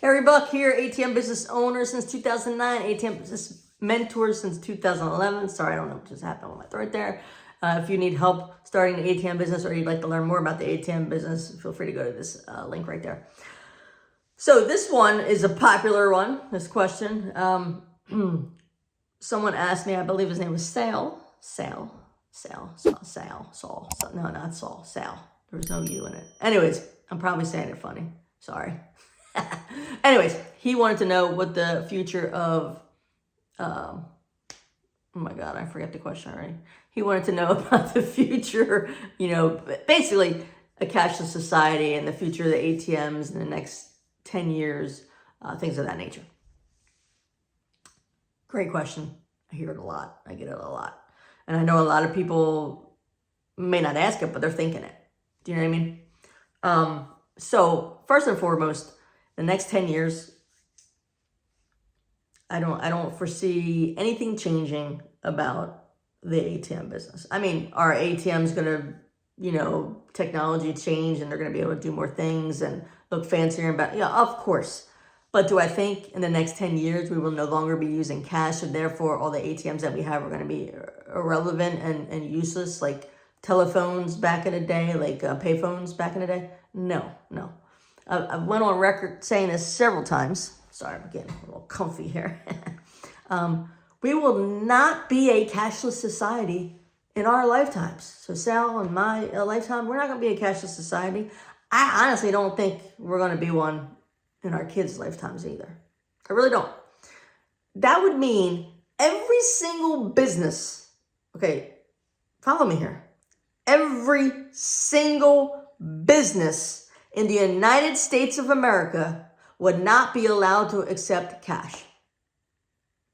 Carey Buck here, ATM business owner since 2009, ATM business mentor since 2011. Sorry, I don't know what just happened with my throat there. If you need help starting an ATM business or you'd like to learn more about the ATM business, feel free to go to this link right there. So this one is a popular one, this question. Someone asked me, I believe his name was Sal. No, not Saul, Sal. There was no U in it. Anyways, I'm probably saying it funny. Sorry. Anyways, he wanted to know what the future of, oh my God, I forget the question already. He wanted to know about the future, basically a cashless society and the future of the ATMs in the next 10 years, things of that nature. Great question. I hear it a lot. I get it a lot. And I know a lot of people may not ask it, but they're thinking it. Do you know what I mean? So first and foremost, the next 10 years, I don't foresee anything changing about the ATM business. I mean, are ATMs going to, technology change and they're going to be able to do more things and look fancier and better? Yeah, of course. But do I think in the next 10 years, we will no longer be using cash and therefore all the ATMs that we have are going to be irrelevant and useless, like telephones back in the day, like payphones back in the day? No. I went on record saying this several times. Sorry, I'm getting a little comfy here. We will not be a cashless society in our lifetimes. So Sal, in my lifetime, we're not going to be a cashless society. I honestly don't think we're going to be one in our kids' lifetimes either. I really don't. That would mean every single business, okay, follow me here. Every single business in the United States of America would not be allowed to accept cash.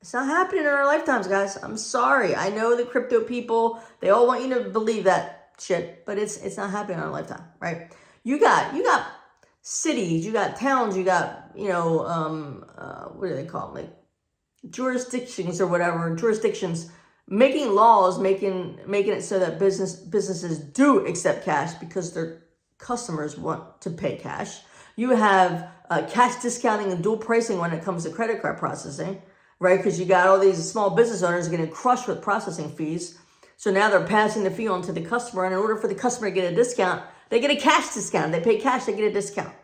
It's not happening in our lifetimes, guys. I'm sorry. I know the crypto people, they all want you to believe that shit, but it's not happening in our lifetime, right? You got cities, you got towns, you got, what do they call them? Like jurisdictions or whatever, making laws, making it so that businesses do accept cash because their customers want to pay cash. You have cash discounting and dual pricing when it comes to credit card processing, right? Because you got all these small business owners getting crushed with processing fees. So now they're passing the fee on to the customer. And in order for the customer to get a discount, they get a cash discount. They pay cash, they get a discount,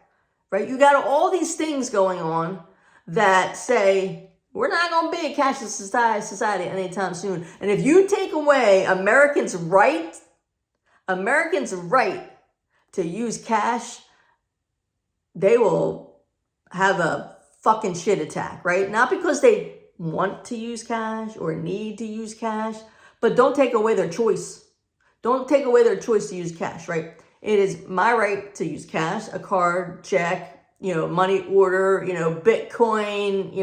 right? You got all these things going on that say, we're not going to be a cashless society anytime soon. And if you take away Americans' right to use cash, they will have a fucking shit attack, right? Not because they want to use cash or need to use cash, but don't take away their choice. Don't take away their choice to use cash, right? It is my right to use cash, a card, check, money order, Bitcoin,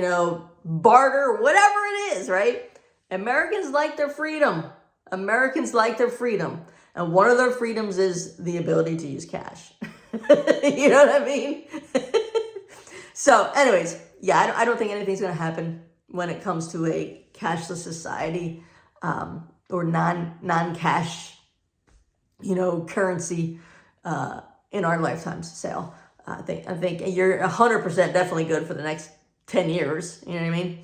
barter, whatever it is, right? Americans like their freedom. And one of their freedoms is the ability to use cash. You know what I mean? So anyways, yeah, I don't think anything's going to happen when it comes to a cashless society or non-cash, currency in our lifetimes, Sal. I think you're 100% definitely good for the next 10 years. You know what I mean?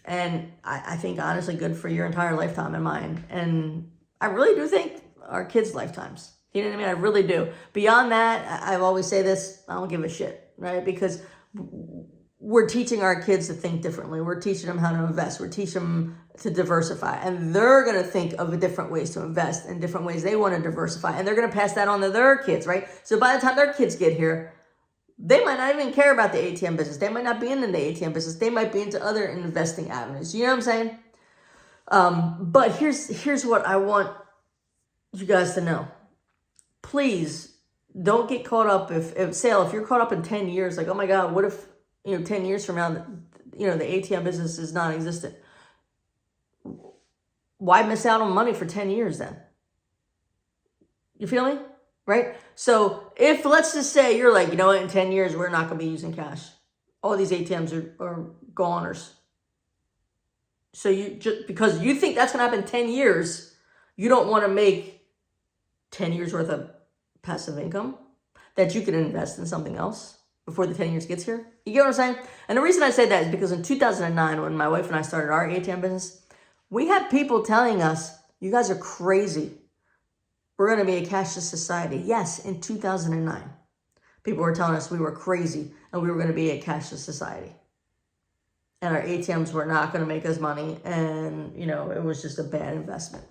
And I think honestly good for your entire lifetime and mine. And I really do think our kids' lifetimes. You know what I mean? I really do. Beyond that, I always say this, I don't give a shit, right? Because we're teaching our kids to think differently. We're teaching them how to invest. We're teaching them to diversify. And they're going to think of different ways to invest and different ways they want to diversify. And they're going to pass that on to their kids, right? So by the time their kids get here, they might not even care about the ATM business. They might not be into the ATM business. They might be into other investing avenues. You know what I'm saying? But here's what I want you guys to know. Please don't get caught up if you're caught up in 10 years, like, oh my God, what if, 10 years from now, the ATM business is non-existent. Why miss out on money for 10 years then? You feel me? Right? So if, let's just say you're like, in 10 years, we're not going to be using cash. All these ATMs are goners. So you just, because you think that's going to happen in 10 years, you don't want to make 10 years worth of passive income that you can invest in something else. before the 10 years gets here. You get what I'm saying? And the reason I say that is because in 2009, when my wife and I started our ATM business, we had people telling us, you guys are crazy. We're going to be a cashless society. Yes, in 2009, people were telling us we were crazy and we were going to be a cashless society. And our ATMs were not going to make us money. And, it was just a bad investment.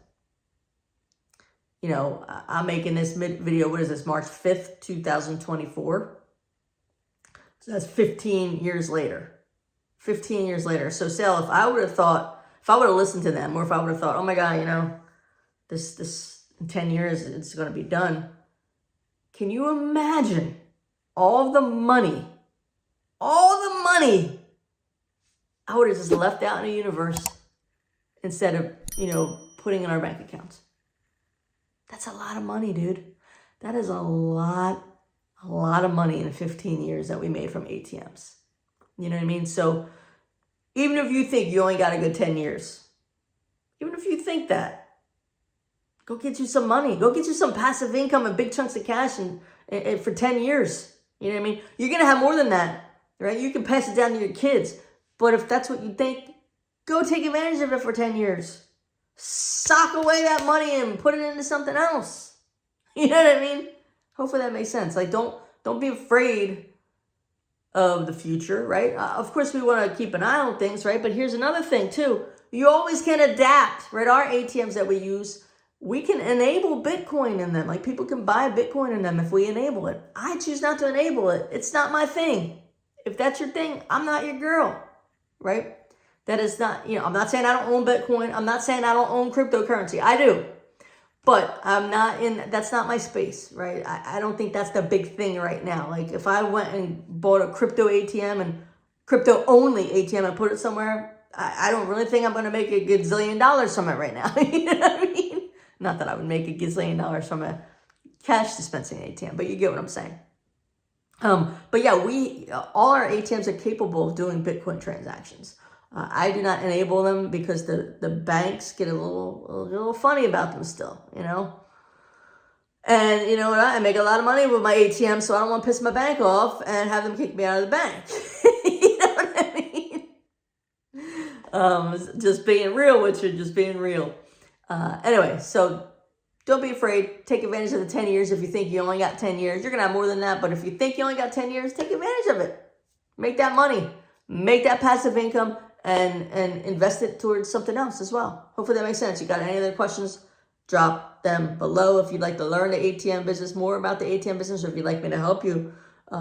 I'm making this video, what is this, March 5th, 2024. So that's 15 years later. 15 years later. So, Sal, if I would have listened to them, or if I would have thought, oh my God, this in 10 years, it's going to be done. Can you imagine all the money I would have just left out in the universe instead of, putting in our bank accounts? That's a lot of money, dude. That is a lot of money in 15 years that we made from ATMs. You know what I mean? So even if you think you only got a good 10 years, even if you think that, go get you some money. Go get you some passive income and big chunks of cash and for 10 years. You know what I mean? You're going to have more than that, right? You can pass it down to your kids. But if that's what you think, go take advantage of it for 10 years. Sock away that money and put it into something else. You know what I mean? Hopefully that makes sense. Like, don't be afraid of the future, right? Of course, we want to keep an eye on things, right? But here's another thing, too. You always can adapt, right? Our ATMs that we use, we can enable Bitcoin in them. Like, people can buy Bitcoin in them if we enable it. I choose not to enable it. It's not my thing. If that's your thing, I'm not your girl, right? That is not, I'm not saying I don't own Bitcoin. I'm not saying I don't own cryptocurrency. I do. But that's not my space, right? I don't think that's the big thing right now. Like, if I went and bought a crypto ATM and crypto only ATM and put it somewhere, I don't really think I'm going to make a gazillion dollars from it right now. You know what I mean? Not that I would make a gazillion dollars from a cash dispensing ATM, but you get what I'm saying. But yeah, all our ATMs are capable of doing Bitcoin transactions. I do not enable them because the banks get a little funny about them still, And you know what? I make a lot of money with my ATM, so I don't want to piss my bank off and have them kick me out of the bank. You know what I mean? Just being real with you, just being real. Anyway, so don't be afraid. Take advantage of the 10 years. If you think you only got 10 years, you're going to have more than that. But if you think you only got 10 years, take advantage of it. Make that money. Make that passive income and invest it towards something else as well. Hopefully that makes sense. You got any other questions? Drop them below. If you'd like to learn the ATM business, more about the ATM business, or if you'd like me to help you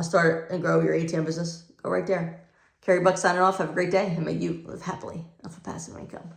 start and grow your ATM business, go right there. Carey Buck signing off. Have a great day, and may you live happily off of passive income.